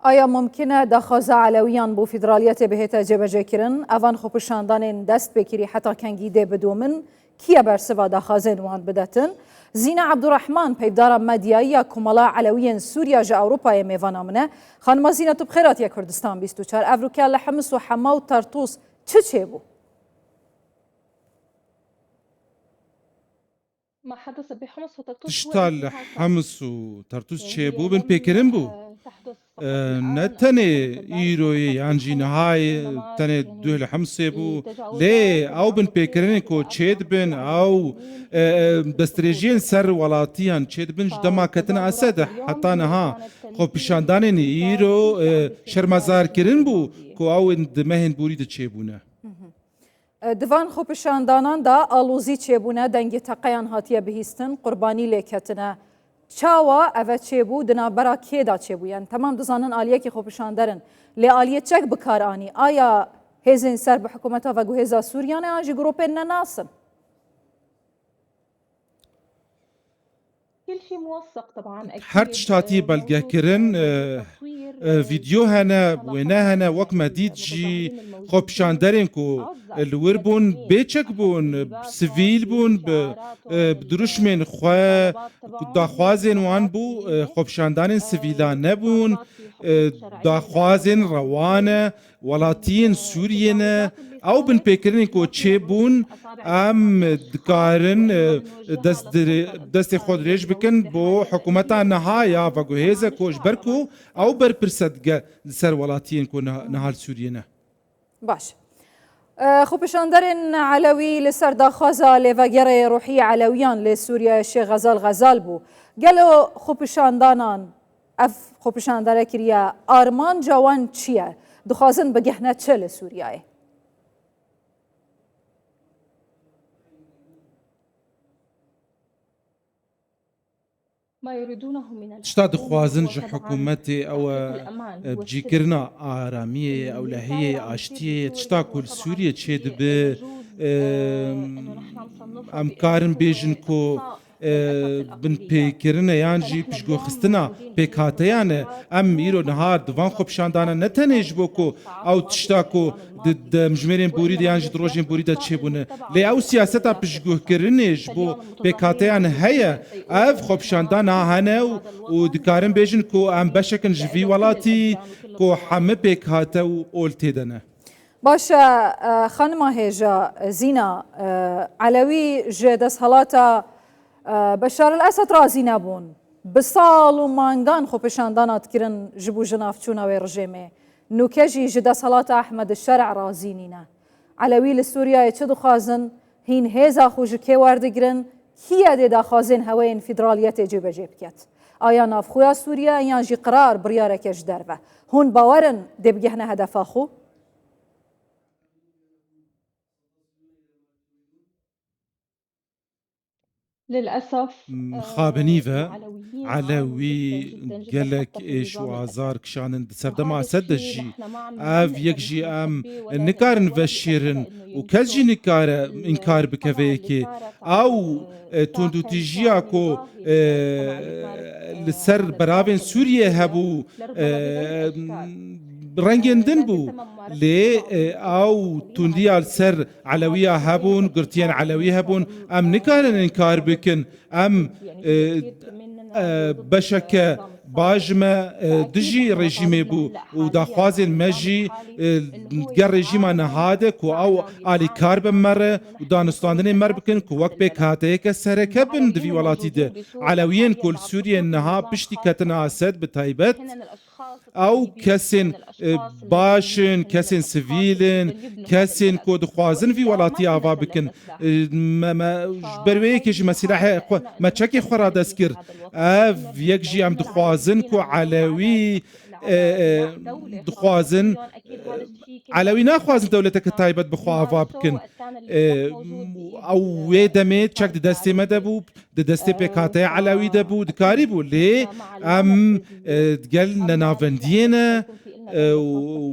آیا ممکنه داخوازا علویان بو فدرالیت بهتا جبجه کرن اوان خوپشاندان دست بکری حتی کنگیده بدومن کیا برسوا داخوازن وان بدتن زینا عبدالرحمن پیبدار مدیایی کمالا علویان سوریا جا اوروپای میوانا منه خانم زینا تو بخیرات یا کردستان 24 افروکا لحمس و حما و ترطوس چه بو؟ ما حدث بحمص وترطوس تشتال حمص وترطوس تشيبو بن بيكرنبو نتني إيروي يانجي نهاي تني دوه حمص بو ليه أو بن بيكرنكو تشيد بن أو دستريجين سر ولاتيان تشيد بن جدما كتنا أسد حتى نها خو بشانداني إيرو شرمزار كرنبو كو أو دمهن بوريد تشيبونه دوان خوپشاندانان دا آلوزی چێبوونە دەنگی تەقەیان هاتیە بهیستن قوربانی لێکەتنە چاوە ئەvە چێبوو دنابەرا کێدا چێبوویان تەمام دەزانن ئالیەکی خۆپشاندەرن لێ ئالیە چەک بکارانی ئایا هێزên سەر بە حکوومەتە ڤەگو هێزا سووریانە یان جی گرۆپên نەناسن هر شتاتی بلگه کرن فيديو هنا وينا هنا وك مديد جي خوبشاندرين كو الور بون بيچك بون سيفيل بون بدروش من خوا داخوازين وان بو خوبشاندرين سيفيلان نبون داخوازين روانه ولاتين سوريين او بن بيكرين كو تشيبون ام دكارن دست خود ريج بكن بو حكومتا نهايا فاقو هيزا كوش بركو او برپرسد سر ولاتين كو نهال سوريين باش خوپشاندرین علوی لسر داخوازا لوگیر روحی علویان لسوریا شیخ غزال بو گلو خوپشاندانان اف خوپشاندره کریا آرمان جوان چیه دخوازن بگهنه چه لسوریای شتا دخوازن جه حكومتي او بجي كرنا آرامية او لهية آشتية شتا كل سوريا تشيد ب امكارن بيجن كو بن بيكرنا يانجي بيشغو خستنا بيكاتيانه ام ايرو نهار دوان خوبشاندانا نتنج بوكو او تشتاكو ضد مجمرين بوريد يانجي دروجين بوريد تشيبونه لي او سياستا بيشغو كرنج بو بيكاتيانه هيا اف خوبشاندانا هنا ودكارن بيجن كو ام بشكن جفي ولاتي كو حم بيكاتا اولتيدنه باشا خانم هيجا زينة علوي جدس هلاتا بشار الأسد رازي نبون بصال ومانغان خوپشاندانات كرن جبو جنافچونا ورجيمه نوكجي جدا صلاة أحمد الشرع رازينينا علوي لسوريا يتشدو خازن هين هيزا خوجكي واردگرن كيا دي دا خازن هوين فدراليات جيبه جيبكت آيا نافخويا سوريا يانجي قرار برياركش دربه هون باورن دي بجهنا هدفا خو للأسف خابنيفا علوي قالك ايش وازار كشان سردما سدجي اف يكجي ام نكارن فشيرن وكزجي نكار انكار بكفيكي او توندو تيجياكو لسر برابن سوريا هبو رنگندن بو لي او تونديال سر علوية هبون قرتين علوية هبون ام نكارن انكار بكن ام بشكة باجمة دجي رجيمي بو وداخوازي المجي قر رجيما نهادك او آلي كار بمره ودانستاندني مربكن كو وقت بك هاتيك سركبن دفي ولاتي ده علويين كل سوريا نها بشتي كتنا اسد بتايبت او كسن باشن كسن سيفيلن كسن كود خوازن في ولاتي آوا بكن ما برويكش مسيلة ما تشكي خورا دسكر اف يكجي ام دخوازن كو علوي دخوازن علوي ناخوازن دولتك تايبت بخوا آوا بكن او ويدمي تشك دستي مدبو دستي بكاتي علوي دبو دكاري بو لي ام تقل نافندينا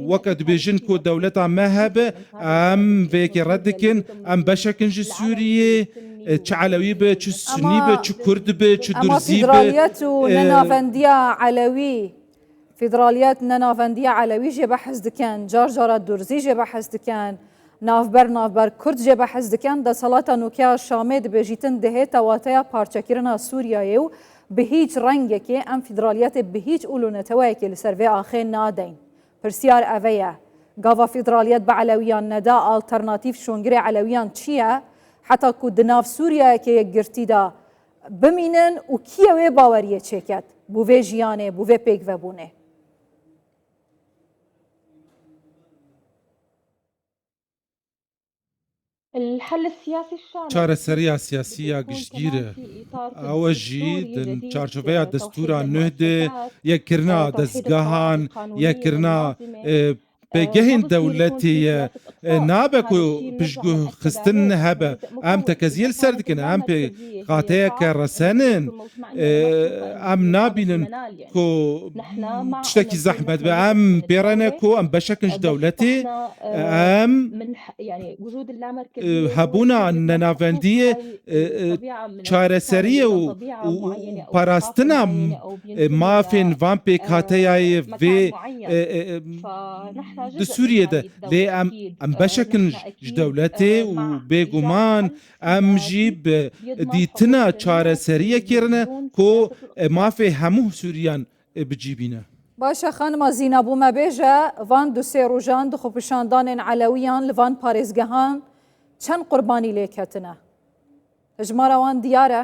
وقت بيجن كو دولتا مهبه ام فيك ردكن ام بشكن جي سوريه چه علوی به چه سنی به چه کرد به چه درزی به اما فدرالیت و ننافندیا علوی فيدراليات نافندية علوي جي بحث دكان جارجارة دورزي جي بحث دكان نافبر كرد جي بحث دكان دا صلاة نوكيا شامد بجيتن دهيتا واتيا پارچكرنا سوريا به هیچ رنگێکی ئەم فیدرالیەتێ به هیچ ئولونەتەوەیەکی لە سەرڤێ ئاخێ نادەین پرسیار ئەvەیە گاڤا فیدرالیەت بە عەلەویان نەدا ئالتەرناتیڤ شۆنگرێ عەلەویان چییە حتا کو دناو سووریایەکە یەکگرتیدا بمینن و کیەوێ باوەریە چێکەت بۆ vê ژیانێ بۆ vê pêkvebûnê الحل السياسي الشامل چارەسەریya سیاسیە گشتگیرە ئەوە ژی چارچۆڤەیە دەستورا نوێدێ یەککردنا دەستگاهان یەککردنا پێگەهین دەولەتیە نابێت و پشتگو خستن هەبە ئەم تەکەزیل سەر دکن ئەم پێ قاتەیەکە ڕەسەنن ئەم نابینن کۆ شتێکی زەحمەت بە ئەم پێڕێنە کۆ ئەم بەشەکنج دەولەتی ئەم هەبوونا نەناوەندیە چارەسەریە و پاراستنا مافێن وان پێک هاتەیە vê di Sûriyê lê em beşekin ji dewletê û bêguman em jî bi dîtina çareseriyekê rine ku mafê hemû Sûriyan bicîbîne. Başa xanima Zînab û me bêje van du sê rojan di xwepişandanên Elewiyan li van parêzgehan çend qurbanî lêketine? Hejmara wan diyar e?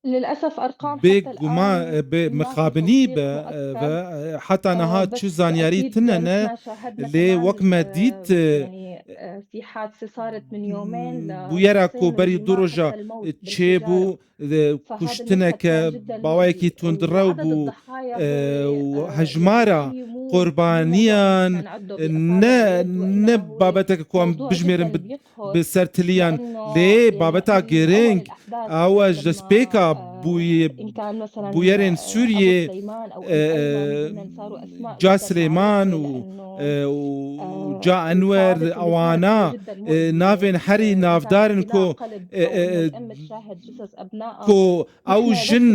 للأسف أرقام بێگومان مخابنی بە حتا نەها چ زانیاری تنەنە لێ وەک me dît bûyera kôberî du roja çêbû kuştineke bawayekî tundrew bû hejmara qurbaniyan ne babeteke ku em bijmêrin bi sertiliyan lê babeta girîng ew ji destpêka bûyerên Sûriyê ca Silêman û ca Enwer ewana navên herî navdarin ku ew jin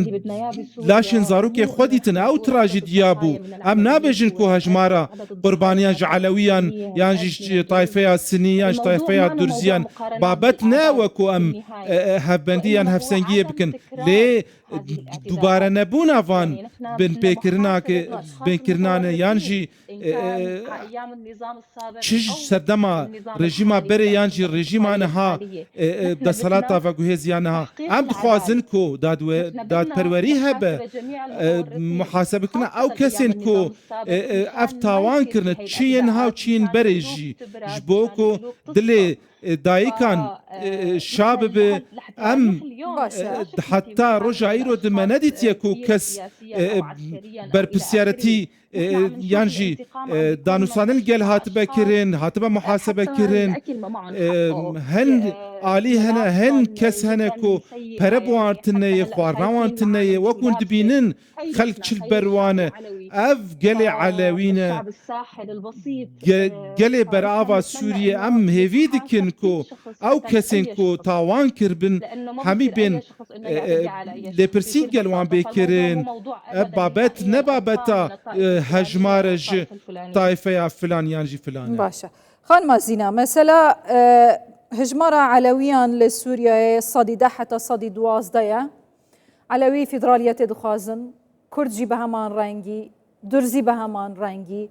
laşên zarokê xwe dîtin ew trajîdiya bû em nabêjin ku hejmara qurbaniyan ji Elewiyan yan jî tayfeya Sinî yan ji tayfeya Durziyan babet ne weku em hevbendiyan hevsengiyê bikin lê dubare nebûna van bin pêkirinanê yan jî çi serdema rejîma berê yan jî rejîma niha desalata veguhêziya niha em dixwazin ku dadperwerî hebe muhasebekirina ew kesên ku ev tawan kirine çiyên niha û çiyên berê jî ji bo ku dilê dayîkan şa bibe em heta roja îro di me nedîtiye ku kes berpirsyaretî yan jî danûsanên gel hatibe kirin hatibe muhasebe kirin hin alî hene hin kes hene ku pere bi wan tineyê xwarina wan tineyê wek hûn dibînin xelk çil ber wan e ev gelê Elewî ne gelê berava Sûriyê em hêvî dikin ku ew kesên ku tawan kirbin hemî bên lêpirsîn gel wan bêkirin ev babet ne babeta hejmare ji tayfeya filan yan jî filan. Başa. Xanima Zîna mesela hejmara Elewiyan li Sûriyeyê sedî 10 heta sedî 12 ye Elewî fîdraliyetê dixwazin Kurd jî bi heman rengî Durzî bi heman rengî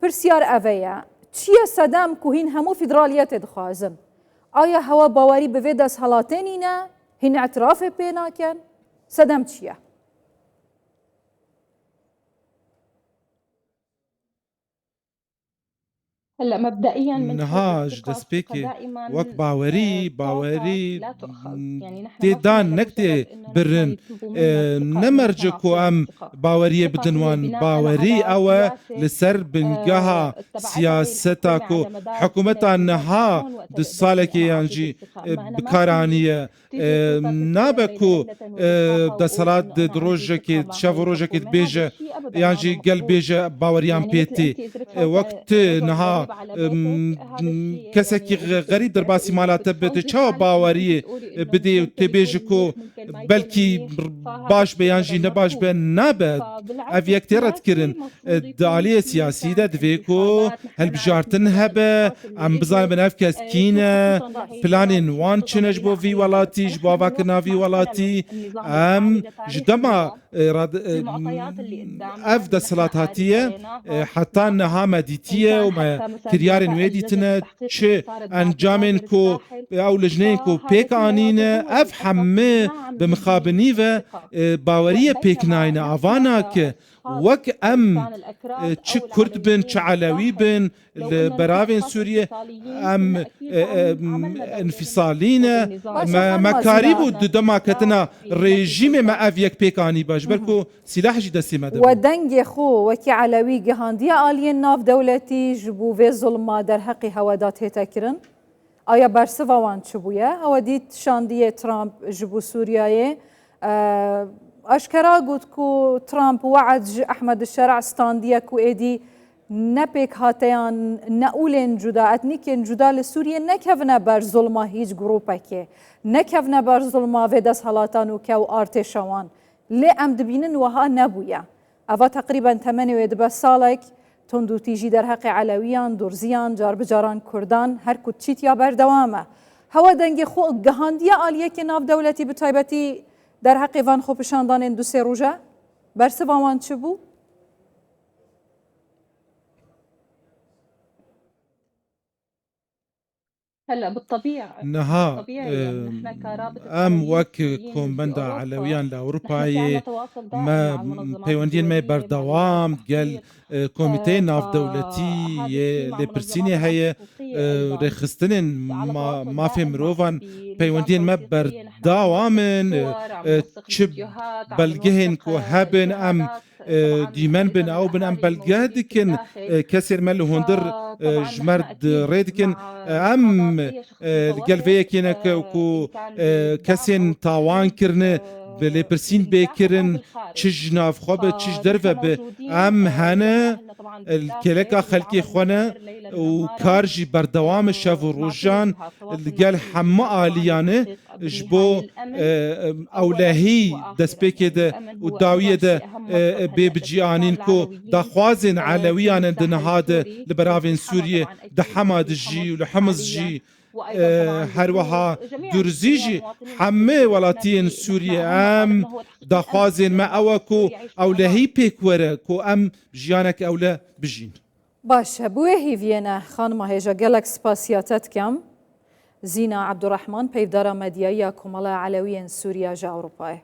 pirsyar ev ye çiye sedem ku hîn hemû fîdraliyetê dixwazin aya hewa bawerî bi vê desthilatên ne hîn etirafê pê nakin sedem çiye? هلا مبدئيا نها ji destpêkê wek bawerî têdan nektê birin ne merce ku em baweriyê bidin wan bawerî ew e li ser bingeha siyaseta ku hikûmeta niha di salekê yan jî bikaranîye nabe ku desalat di rojekê şev rojekê dibêje يعني جي قلبيجا باوريان بيتي وقت نها كسكي غريب درباسي مالاتا بدي چاو باوري بدي تبيجكو بلكي باش بيانجي نباش بين نابد افيك تيرت كرن الدعالية سياسية دفيكو هالبجارتن هبه ام بزان بناف كسكينة بلانين وان چنج بو في ولاتي جبوا فاكنا في ولاتي ام جدما اف دا صلاتاتية حتى انها مديتية وما كريارن ويديتنا چه انجامن كو او لجنين كو بيك آنين اف حمه بمخابني و باورية بيك ناين آوانا که وك ام چه كرد بن چه علوي بن براوين سوريا ام انفصالين ما كاريبو دما كتنا ريجيم ما افيك بيكاني باش بركو سلاح جي دسي مدبو ودنگ خو وكي علوي جهاندية آلين ناف دولتي جبو في ظلما در حقي هوادات هيتا كرن آیا برسوا وان چبويا هوا ديت شاندية ترامب جبو سوريا اشكرا قلت كو ترامب وعد احمد الشرع ستانديا كو ايدي نبيك هاتيان نقولين جدا اتنيكين جدا لسوريا نكفنا بر ظلما هيج جروباكي نكفنا بر ظلما فيداس هالاتانو كو ارتشوان لي ام دبينن وها نبويا افا تقريبا 8 سالك تندو تيجي در حق علويان درزيان جار بجاران كردان هر كتشيت يا بردوامه هوا دنگي خو جهاندية آلية كناف دولتي بتايبتي در حق وان خو پشاندان دو سه روزه برسوا وان چه بو؟ هلا بالطبيعة نها ام وك كومبندا علويان لاوروباي ما بيوندين ما بردوام قال كوميتي ناف دولتي لبرسيني هي رخصتن ما في مروفان بيوندين ما بردوامن تشب بلجهن كو هبن ام ديمان بن او بن ام بلجهدكن كسر مل هندر جمرد ريدكن ام القلبيه كينا كو كسن تاوان كرنه بلي برسين بكرن تشج ناف خوب تشج درفه ام هنا الكلكا خلقي خونا وكارجي بردوام شاف روجان قال حما اليانه جبو اولهي دسبيكه ده وداويه ده بيبجيانين كو دخوازن علويان دنهاد لبرافين سوريا دحماد جي ولحمز جي هروها درزيجي حمي ولاتين سوريا ام دخوازن ما اوكو اولهي بيكوره كو ام جيانك اولا بجين باش بوهي فينا خانم هيجا جالك سباسياتات كم زينة عبد الرحمن بيفدارا مديايا كمالا علويا سوريا جا أوروبا